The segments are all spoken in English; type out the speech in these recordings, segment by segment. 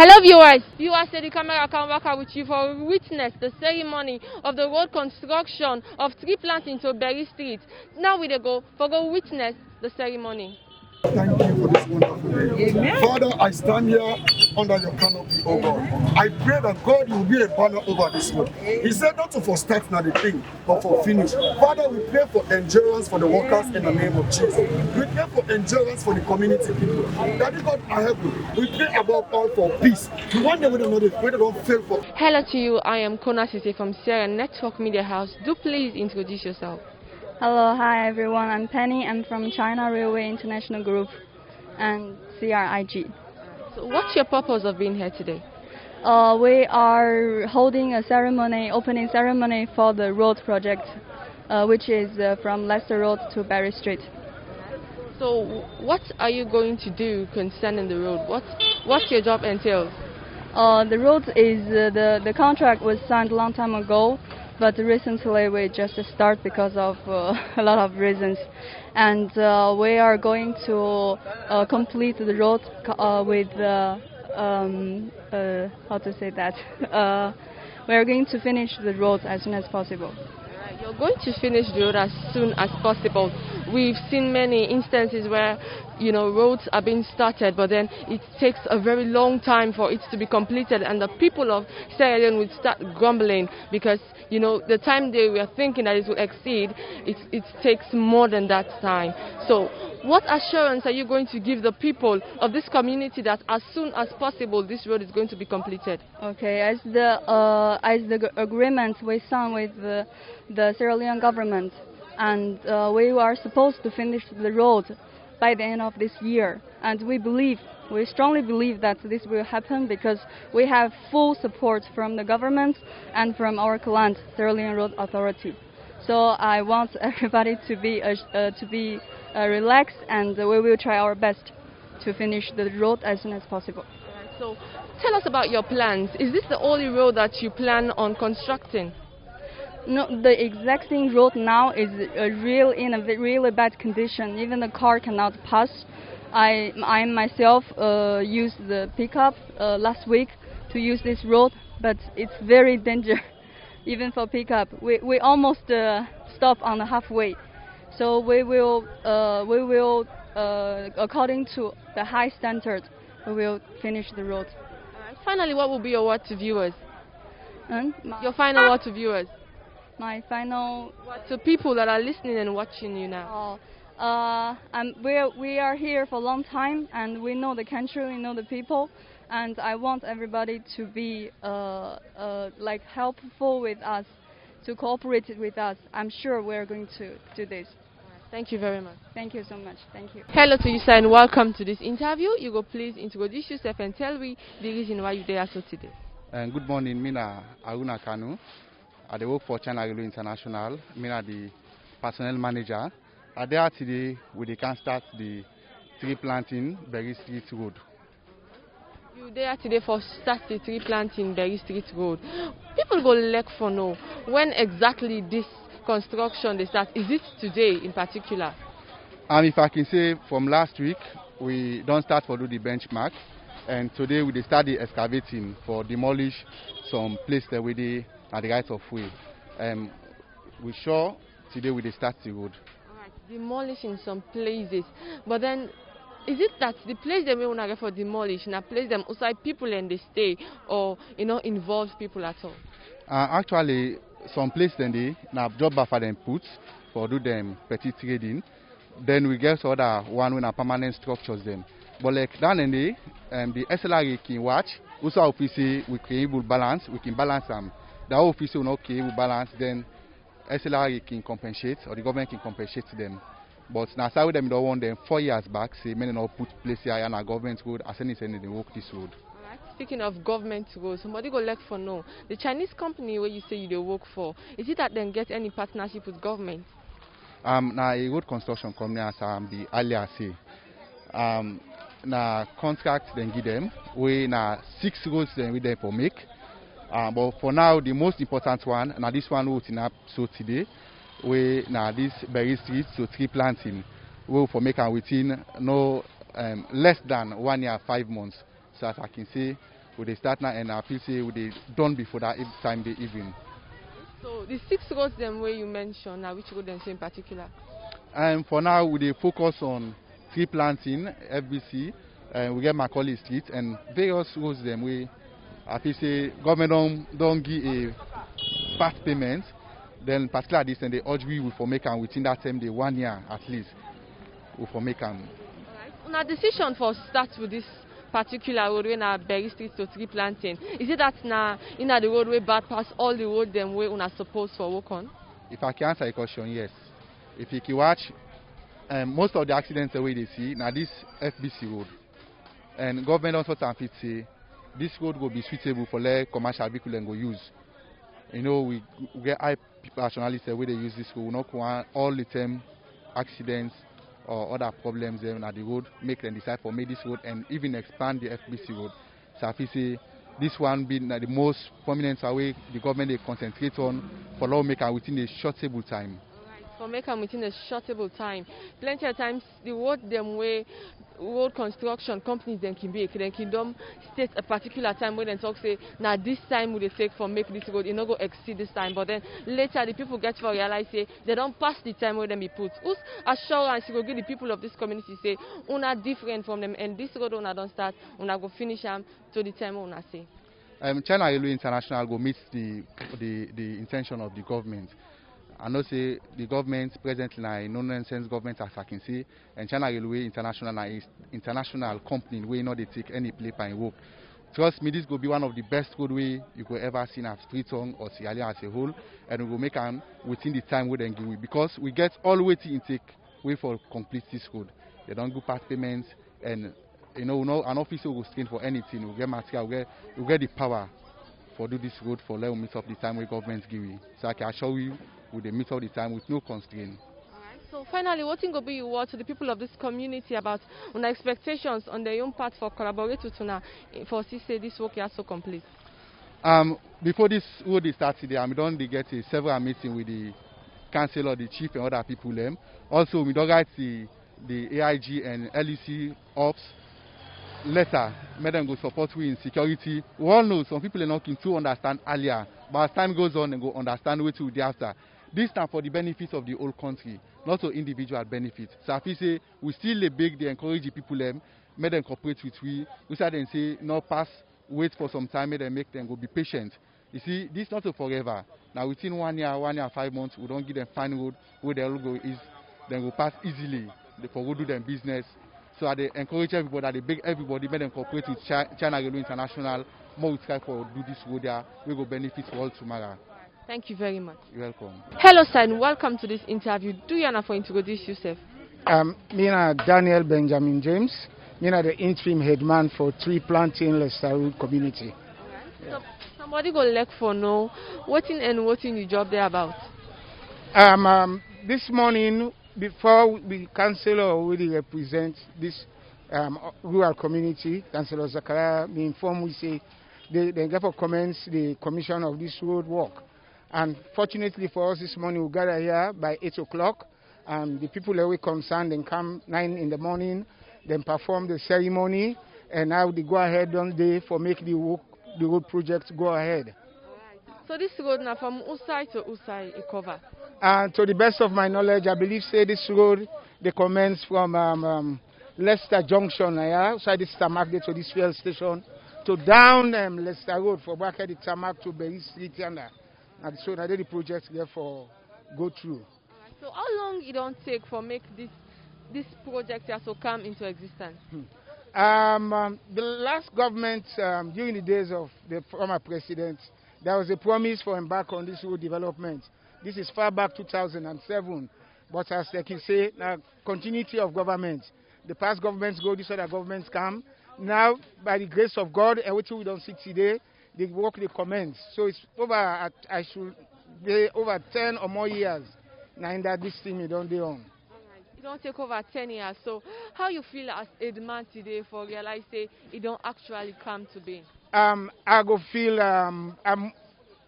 Hello viewers! Viewers, say the camera can work out with you for witness the ceremony of the road construction of tree planting to Berry Street. Now we go witness the ceremony. Thank you for this wonderful day. Amen. Father, I stand here under your canopy, oh God. I pray that God will be a banner over this road. He said not to for start now the thing, but for finish. Father, we pray for endurance for the workers in the name of Jesus. We pray for endurance for the community people. Daddy God, I help you. We pray above all for peace. We want them to know that we don't fail for. Hello to you, I am Kona Sise from Sierra Network Media House. Do please introduce yourself. Hello, hi everyone. I'm Penny. I'm from China Railway International Group and CRIG. So what's your purpose of being here today? We are holding a ceremony, opening ceremony for the road project, which is from Leicester Road to Berry Street. So what are you going to do concerning the road? What's your job entails? The road is, the contract was signed a long time ago, but recently we just start because of a lot of reasons. And we are going to complete the road with, how to say that? We are going to finish the road as soon as possible. You're going to finish the road as soon as possible. We've seen many instances where, roads are being started, but then it takes a very long time for it to be completed, and the people of Sierra Leone would start grumbling because, the time they were thinking that it would exceed, it takes more than that time. So, what assurance are you going to give the people of this community that as soon as possible this road is going to be completed? Okay, as the agreement we signed with the Sierra Leone government, and we are supposed to finish the road by the end of this year, and we strongly believe that this will happen because we have full support from the government and from our client, Sierra Leone Road Authority. So I want everybody to be relaxed, and we will try our best to finish the road as soon as possible. So tell us about your plans. Is this the only road that you plan on constructing? No, the existing road now is in a really bad condition. Even the car cannot pass. I myself used the pickup last week to use this road, but it's very dangerous, even for pickup. We almost stop on the halfway. So we will according to the high standard, we will finish the road. Finally, what will be your word to viewers? Your final word to viewers? My final word to people that are listening and watching you now. We are here for a long time, and we know the country, we know the people, and I want everybody to be helpful with us, to cooperate with us. I'm sure we're going to do this. Thank you very much. Thank you so much. Thank you. Hello to you, sir, and welcome to this interview. You go please introduce yourself and tell me the reason why you're there so today. Good morning, Mina Aruna Kanu. I work for China Railway International. Mina the personnel manager. I there today we can start the tree planting Berry Street Road. You there today for start the tree planting Berry Street Road. People go look for know when exactly this construction they start. Is it today in particular? If I can say from last week we don't start for do the benchmark, and today we start the excavating for demolish some place that we did at the right of way. We sure today we start the road. Alright, demolishing some places, but then is it that the place they may want to get for demolish, and a place them outside people and they stay, or involve people at all? Actually, some place then they now job for them put for do them petty trading. Then we get other one when a permanent structures them. But like down in the SLR can watch. Also, office we can balance. We can balance them. The office will not be balance. Then SLR can compensate, or the government can compensate them. But now, some of them don't want them 4 years back. Say, many not put place here on a government road. As anything they work this road. Alright. Speaking of government roads, somebody go look for no. The Chinese company where you say you work for, is it that they get any partnership with government? Now a road construction company as the earlier say. Na contract then give them. We na 6 roads then we them for make. But for now the most important one, now this one we up so today. We na this Berry Street so tree planting. We for make within no less than 1 year 5 months. So as I can say, we start now, and I feel say we done before that time the evening. So the 6 roads them where you mentioned, now which road them say in particular? For now, we focus on tree planting, FBC, we get Macaulay Street, and various roads them we I feel say government don't give a fast payment. Then particularly this, and they urge we will for make them within that time, the 1 year at least, will for make them. Now decision for start with this particular road when I Berry Street to tree planting. Is it that now in the road way bad pass all the road them way una supposed for work on? If I can answer your question, yes. If you can watch, most of the accidents the way they see now this FBC road, and government also can say this road will be suitable for like commercial vehicle and go use. You know, we get high nationalists the way they use this road. We not want all the time accidents or other problems there on the road, make them decide for make this road and even expand the FBC road. So I feel say this one being the most prominent way the government they concentrate on for lawmaker within a shortable time. For make them within a shortable time. Plenty of times the road them way road construction companies then can be then can state a particular time when they talk say now this time will they take for make this road, it not go exceed this time, but then later the people get to realize say they don't pass the time where them be put. Who's assurance you go give the people of this community say una different from them and this road una don't start, una go finish them to the time una say. China Railway International go meet the intention of the government. I know say the government presently now a no-nonsense government as I can see, and China Railway International is international company where not they take any play in work. Trust me, this will be one of the best roadway you could ever see in Streeet or Sierra Leone as a whole, and we will make them within the time we then give because we get all the way to intake way for complete this road. They don't go part payments, and you know an officer will strain for anything. We get material, we get the power for do this road for let us meet up the time where government give you. So I can assure you. With the meet all the time with no constraint. Alright, so finally, what will be your word to the people of this community about our expectations on their own part for collaborate with una for say this work is so complete? Before this road starts today, we don't get several meeting with the councillor, the chief and other people them. Also we don't get the AIG and LEC ops letter, make them go support we in security. We all know some people are not keen to understand earlier, but as time goes on and go understand what to do after. This time for the benefits of the whole country, not for individual benefits. So I feel say we still beg they encourage the people them, make them cooperate with we. We say then say no pass, wait for some time, make them go be patient. You see, this not forever. Now within 1 year, 5 months, we don't give them fine road where they all go is then go pass easily. They for go do them business. So they encourage everybody, they beg everybody, make them cooperate with China Railway International. More we try for do this road there, we go benefit for all tomorrow. Thank you very much. You're welcome. Hello, sir, and welcome to this interview. Do you want to introduce yourself? Me Daniel Benjamin James. Me the interim headman for tree planting Leicester community. Alright. Yeah. So somebody go look for know what your job there about. This morning before the councillor already represent this rural community, Councillor Zakaria, me inform we say they therefore commence the commission of this road work. And fortunately for us this morning we gather here by 8 o'clock. The people that we concerned then come 9 in the morning, then perform the ceremony, and now they go ahead on day for make the road project go ahead. Alright. So this road now from Usai to Usai it cover? To the best of my knowledge, I believe say this road they commence from Leicester Junction, outside this tarmac to this fuel station, to down Leicester Road for back at the tarmac to Berry Street and so now the project therefore go through. Alright. So how long it don't take for make this project also come into existence? The last government during the days of the former president, there was a promise for embark on this road development. This is far back 2007, but as they can say, now continuity of government. The past governments go, these other governments come. Now, by the grace of God, everything we don't see today, the work they commence. So it's over. Over 10 or more years now in that this thing you don't do on. It don't take over 10 years. So how you feel as a demand today for realize say it don't actually come to be? I go feel I'm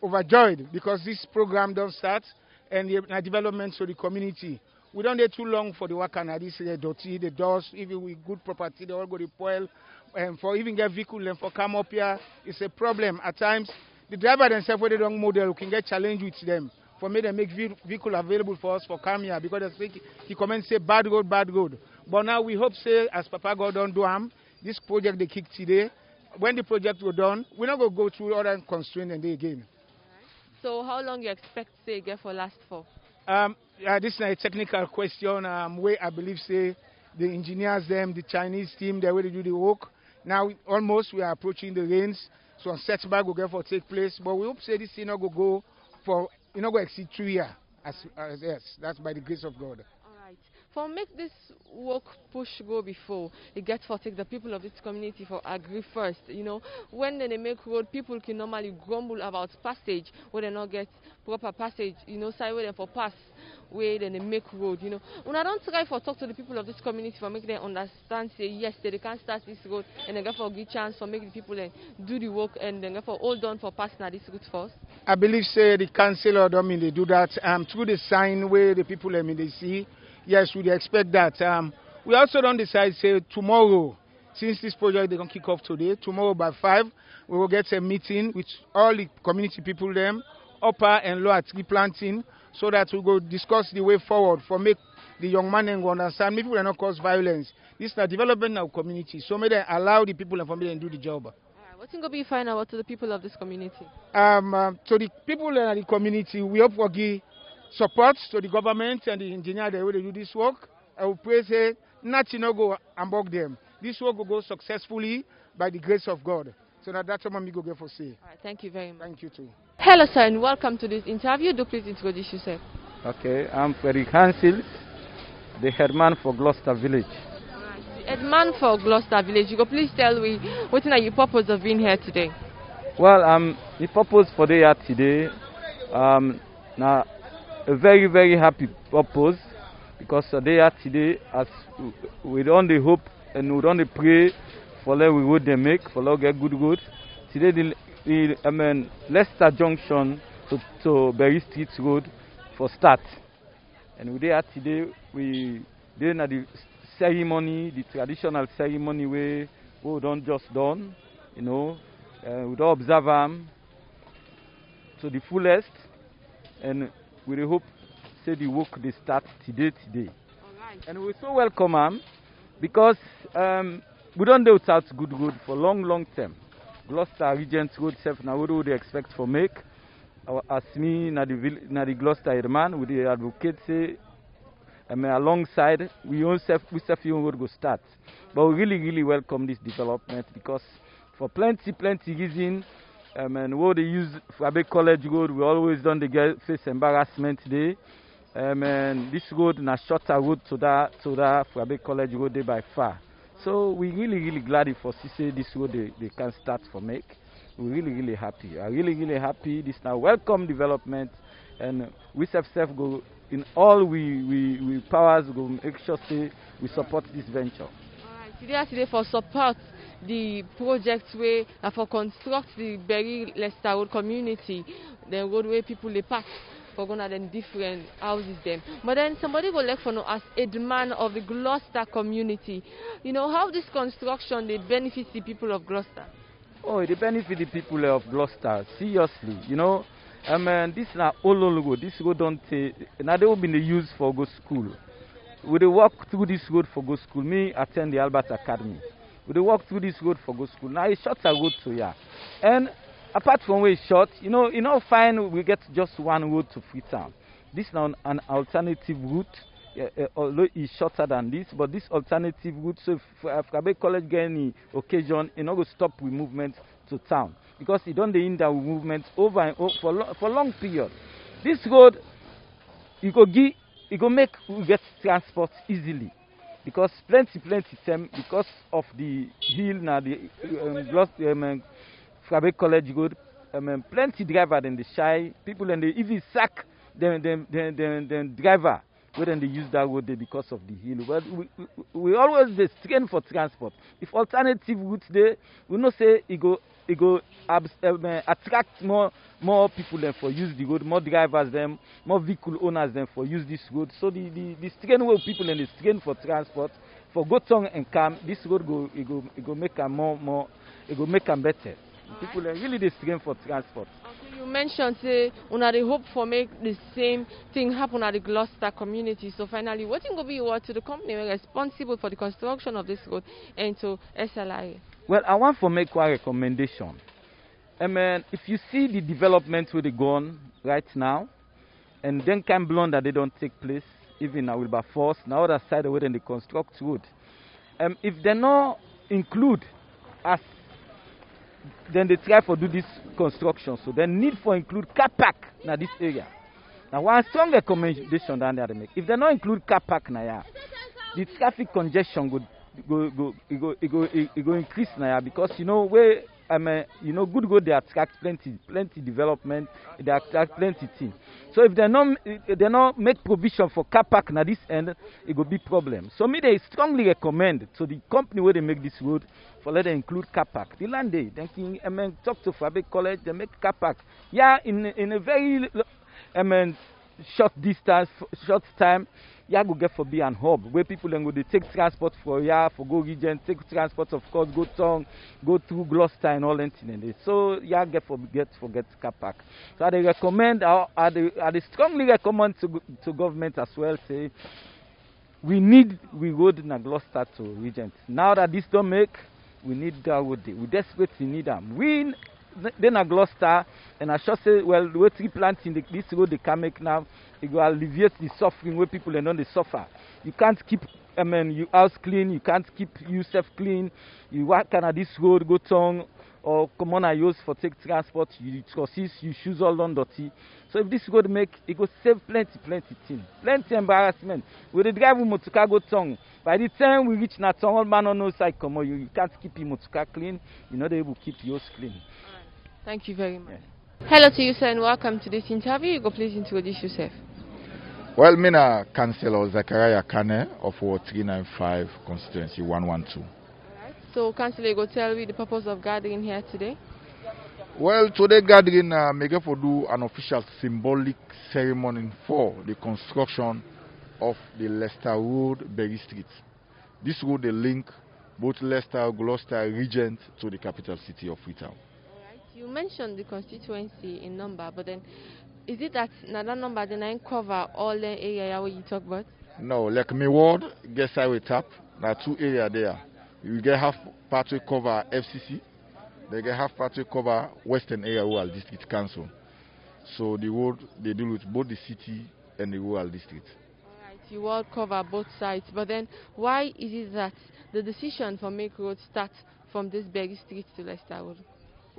overjoyed because this program don't start and the development to the community. We don't wait too long for the work and this dirty, the dust, even with good property, they all go to spoil. for even get vehicle and for come up here, it's a problem. At times, the driver themselves, when they don't model, can get challenged with them. For me, they make vehicle available for us for come here because he come and say bad road, bad road. But now we hope, say, as Papa God don't do this project they kick today. When the project was done, we're not going to go through other constraints and they again. So how long you expect, say, get for last for? This is a technical question. Where I believe, say, the engineers, the Chinese team, they already do the work. Now, almost we are approaching the rains, so a setback will get for take place. But we hope, say, this thing not go for, go exceed 3 years. Yes, that's by the grace of God. For make this work push go before it gets for take the people of this community for agree first. When they make road, people can normally grumble about passage where they not get proper passage. Side where they for pass where they make road. When I don't try for talk to the people of this community for make them understand, say yes, they can start this road and then get for give chance for make the people do the work and then get for hold on for passing this route first. I believe, say, the councillor don't mean they do that through the sign where the people they see. Yes, we expect that. We also don't decide, say, tomorrow, since this project they can kick off today, tomorrow by 5, we will get a meeting with all the community people, upper and lower tree planting, so that we go discuss the way forward for make the young man and understand people will not cause violence. This is the development of community, so may they allow the people and family and do the job. What's going to be final to the people of this community? To the people in the community, we hope for give support to the government and the engineer that will do this work. I will pray, say, nothing will go among them. This work will go successfully by the grace of God. So that's what I'm going to for say. All right, thank you very much. Thank you too. Hello, sir, and welcome to this interview. Do please introduce yourself. Okay, I'm Ferry Hansel, the headman for Gloucester Village. Right. The headman for Gloucester Village. You go please tell me what are your purpose of being here today? Well, the purpose for the year today, now a very, very happy purpose because they are today as we don't hope and we don't pray for the road they make, for them get good road. Today Leicester Junction to Berry Street Road for start. And we are today we doing the ceremony, the traditional ceremony where we don't just done, we don't observe them to the fullest and we hope say the work they start today. Alright. And we so welcome them because we don't do without good road for long term. Gloucester Regent Road self now what do they expect for make? As me na the Gloucester Headman with the advocate say alongside we self road go start. But we really welcome this development because for plenty reason. And what they use for Abbey College Road, we always done the face embarrassment day. And this road na shorter road to that for Abbey College Road day by far. So we really glad for say this road they can start for make. We're really happy. I'm really happy. This now welcome development, and we self go in all we powers go make sure say we support this venture. All right, today for support the projects where for construct the Berry Leicester Road community, the road where people they pass for going to different houses them. But then somebody will like for know as headman of the Gloucester community. How this construction they benefit the people of Gloucester? Oh, it benefit the people of Gloucester seriously. This na all road. This road don't take. Now they will be used for go school. We walk through this road for go school. Me attend the Albert Academy. We walk through this road for go school. Now it's short a road to here. And apart from where it's short, fine we get just one road to Freetown. This is now an alternative route, although it's shorter than this, but this alternative route, so if Abbey College get any occasion, it not go stop with movement to town. Because it don't hinder with movement over and over for long period. This road, it go make we get transport easily. Because plenty time because of the hill now the Abbey College Road, plenty driver than the shy people and they even sack them driver when they use that road there because of the hill. But we always strain for transport. If alternative routes there, we know say it go attract more people than for use the road, more drivers them, more vehicle owners than for use this road. So the strain where people and the strain for transport for go tongue and calm, this road go make them it go make them better. People are really the strain for transport. Okay, you mentioned say una dey hope for make the same thing happen at the Gloucester community. So finally, what will be what to the company responsible for the construction of this road and to SLI? Well, I want to make one recommendation. If you see the development where they go on right now, and then can blown that they don't take place, even now Wilberforce, now other side of where they construct road. If they not include us, then they try to do this construction. So they need for include car park in this area. Now one strong recommendation down there they make. If they not include car park now, the traffic congestion go increase now because you know where good road they attract plenty development, they attract plenty things. So if they not make provision for car park na this end, it will be problem. So me they strongly recommend to the company where they make this road for let them include car park. The land they can talk to Fabric College, they make car park. Yeah, in a very short distance, short time. Yeah, go get for be an hub where people then go they take transport for for go region, take transport of course, go town, go through Gloucester and all that thing. So yeah, get car park. So I recommend, I strongly recommend to government as well. Say we road in Gloucester to Regent. Now that this don't make, we need that road. We desperately need them. We then a Gloucester, and I should say, well, the tree planting this road they can make now, it will alleviate the suffering where people are not they suffer. You can't keep your house clean, you can't keep yourself clean. You work on this road, go tongue, or come on, I use for take transport, you shoes all on dirty. So if this road make, it will save plenty things, plenty embarrassment. With the drive motorcar go tongue. By the time we reach that tongue, all man on no side come on, you can't keep your motorcar clean, you're not able to keep yours clean. Thank you very much. Hello to you, sir, and welcome to this interview. You go please introduce yourself. Well, me na Councillor Zachariah Kane of Ward 395 constituency 112. Alright. So, Councillor, you go tell me the purpose of gathering here today. Well, today gathering me go for do an official symbolic ceremony for the construction of the Leicester Road, Berry Street. This road they link both Leicester, Gloucester, Regent to the capital city of Freetown. You mentioned the constituency in number, but then is it that another number then I cover all the area where you talk about? No, like my ward, get highway tap. There are two areas there. You get half part to cover FCC, they get half part to cover Western area rural district council. So the road they deal with both the city and the rural district. Alright, you all cover both sides, but then why is it that the decision for make road start from this Berry Street to Leicester Road?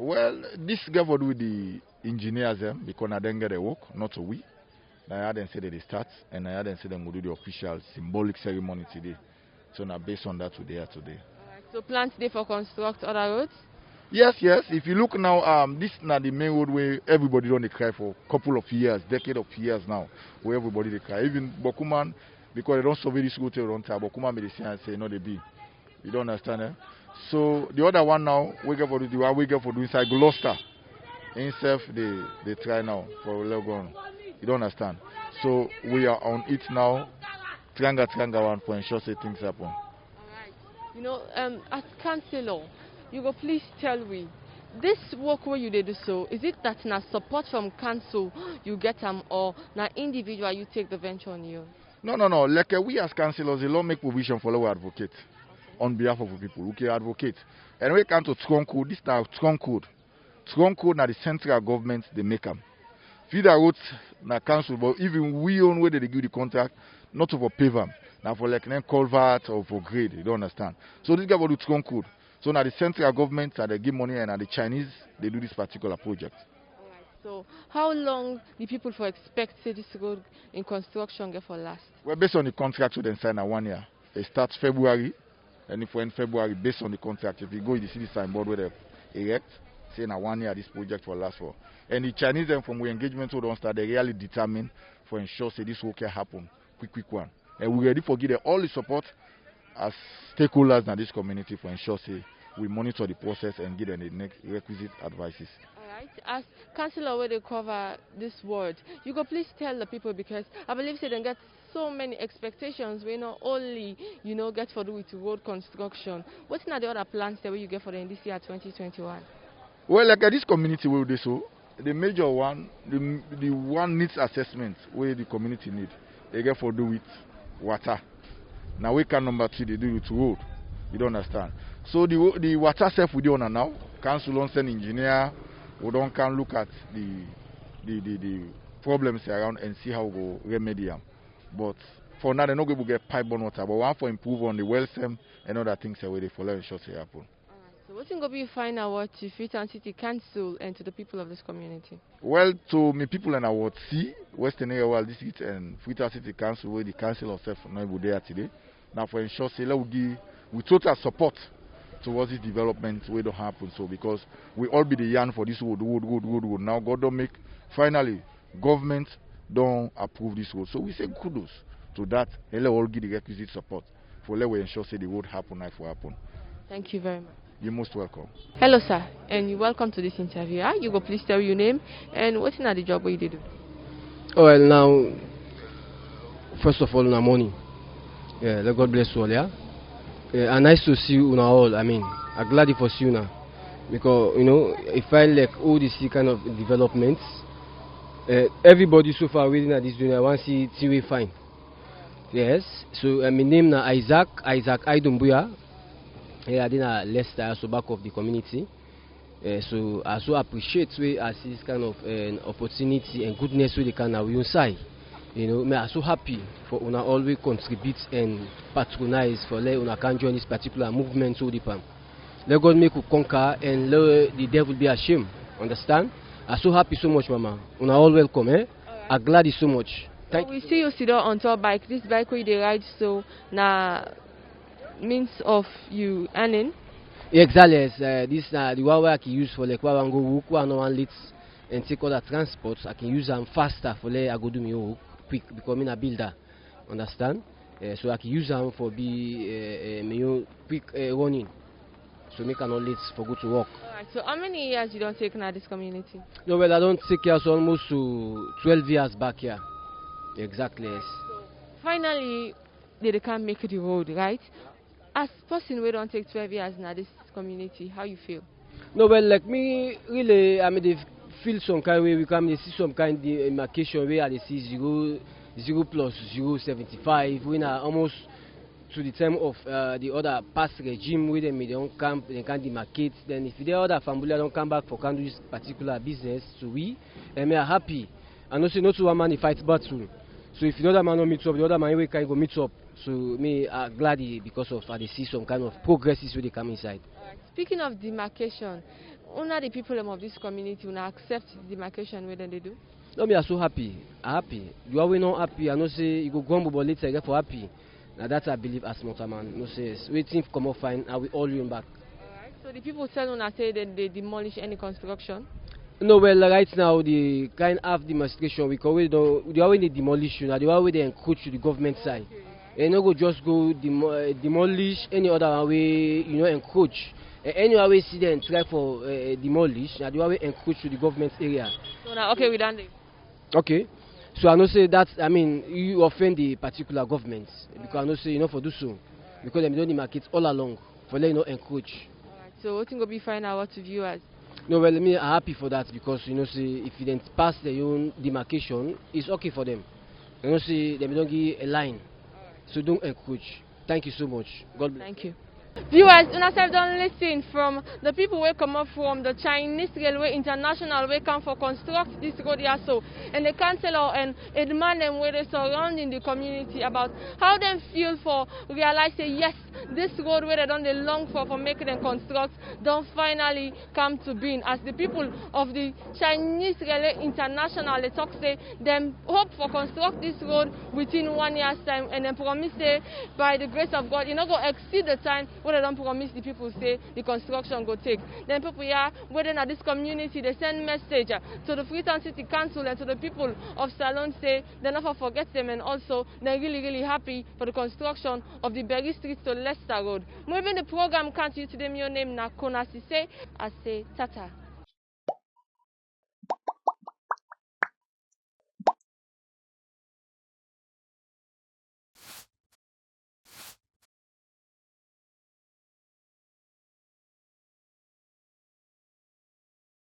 Well, this got to do with the engineers because I didn't get the work, not so we. I had them say that they start, and I had them say them will do the official symbolic ceremony today. So now based on that, we are today. Alright, so plans today for construct other roads? Yes. If you look now, this is not the main road where everybody don't cry for a couple of years, decade of years now, where everybody they cry. Even Bokuman, because they don't survey this road till around time, Bokuman made the say no they be. You don't understand, eh? So the other one now, we get for do inside Gloucester. Instead, they try now for Leone. You don't understand. So we are on it now. Tranga one for ensure say things happen. Alright. You know, as councillor, you go please tell me, this work where you did do so, is it that na support from council you get them or na individual you take the venture on you? No. Like we as councillors, the law make provision for our advocate. On behalf of the people who can advocate. And when it comes to strong code, this is now strong code. Strong code now the central government they make them. Feeder roads na council, but even we own where they give the contract, not to for pave them. Now for like an culvert or for grade, you don't understand. So this guy will do strong code. So now the central government they give money and now the Chinese they do this particular project. Alright. So how long the people for expect say this road in construction get for last? Well, based on the contract we then sign now 1 year. It starts February. And if we're in February, based on the contract, if you go, you see the signboard where they erect, say now 1 year this project will last for. And the Chinese then from we engagement who don't start, they really determine for ensure say this will can happen, quick one. And we're ready for give them all the support as stakeholders in this community for ensure say we monitor the process and give them the next requisite advices. Alright, as councillor where they cover this word, you go please tell the people because I believe say they get so many expectations. We not only, get for do with road construction. What are the other plans that you get for them this year 2021? Well, like this community will do so. The major one, the one needs assessment where the community need. They get for do with water. Now we can number 2 they do with road. You don't understand. So the water self we do on now. Council don't send engineer. We don't can look at the problems around and see how we go remedy them. But for now they're not going to get pipe on water. But one for improve on the well stem and other things where they follow and sure say happen. So what's going to be final word to Freetown City Council and to the people of this community? Well, to me people in our C, Western Area World District and Freetown City Council, where the council of self not able there today. Now for ensure say let we give with total support towards this development where don't happen. So because we all be the yarn for this road. Now God don't make finally government don't approve this road. So we say kudos to that and let all give the requisite support for let we ensure say the road happen if it happen. Thank you very much. You're most welcome. Hello, sir, and you're welcome to this interview. You go please tell your name and what's in the job what you did do? Oh, well, now, first of all, na morning. Yeah, let God bless you all, yeah? And nice to see you all. I mean, I'm glad for see you now. Because, I find like all these kind of developments, everybody so far within this doing, I want to see we fine. Yes, so my name na Isaac Idumbuya. I did a Leicester, so back of the community. So I so appreciate we as this kind of opportunity and goodness we can now inside. Me are so happy for una always contribute and patronize for let una can join this particular movement so deep. Let God make you conquer and let the devil be ashamed. Understand? I'm so happy so much, Mama. Una all welcome, eh? I'm glad so much. So we see you sit on top bike. This bike where they ride so na means of you earning. Exactly. This the one where I can use for like one go work, one late and take other transports. I can use them faster for like I go do me work quick becoming a builder. Understand? So I can use them for be me quick running. So make an late for go to work. Alright. So how many years you don't take in this community? No, well I don't take care so almost to 12 years back here. Exactly. Yes. So finally, they can't make the road, right? As person we don't take 12 years in this community, how you feel? No, well, like me, really, I mean, they feel some kind of way. We come, they see some kind of demarcation where they see 0 plus 0.75. We are almost to the time of the other past regime where they don't come, they can't demarcate. Then if the other family don't come back for can do this particular business, so we are happy. And also not to one man fight battle. So if the other man don't meet up, the other man can go meet up. So me are glad because of they see some kind of progresses when they come inside. Speaking of demarcation, only the people of this community will accept demarcation when they do? No, me are so happy. Happy. You are not happy. I know say you go grumble but later you get for happy. Now that I believe as motorman. No say waiting for come up fine and we all you back. Alright. So the people tell us say that they demolish any construction? No, well, right now the kind of demonstration we call it the way they demolish now, the way they encroach to the government side. And no go just go demolish any other way, encroach. Any way see them try for demolish, now the way encroach to the government area. So now, okay, we done it. Okay. So I know say that, I mean, you offend the particular government. Because I know say, for do so. Because they don't demarcate all along for letting encroach. Alright, so what will be fine out to viewers? No, well, me are happy for that because, say, if you then pass their own demarcation, it's okay for them. Say, they don't give a line. So don't encroach. Thank you so much. God bless. Thank you. Viewers, una have done listen from the people who come up from the Chinese Railway International we come for construct this road here so and the councillor and the man them where they surrounding the community about how them feel for realize say yes this road where they done they long for making them construct don't finally come to being as the people of the Chinese Railway International they talk say them hope for construct this road within 1 year's time and then promise say by the grace of God not go exceed the time where they don't promise the people say the construction go take. Then people here within this community they send message to the Freetown City Council and to the people of Salon say they never forget them and also they're really happy for the construction of the Berry Street to Leicester Road. Moving the program can't you today your name na Kona Sise I say Tata.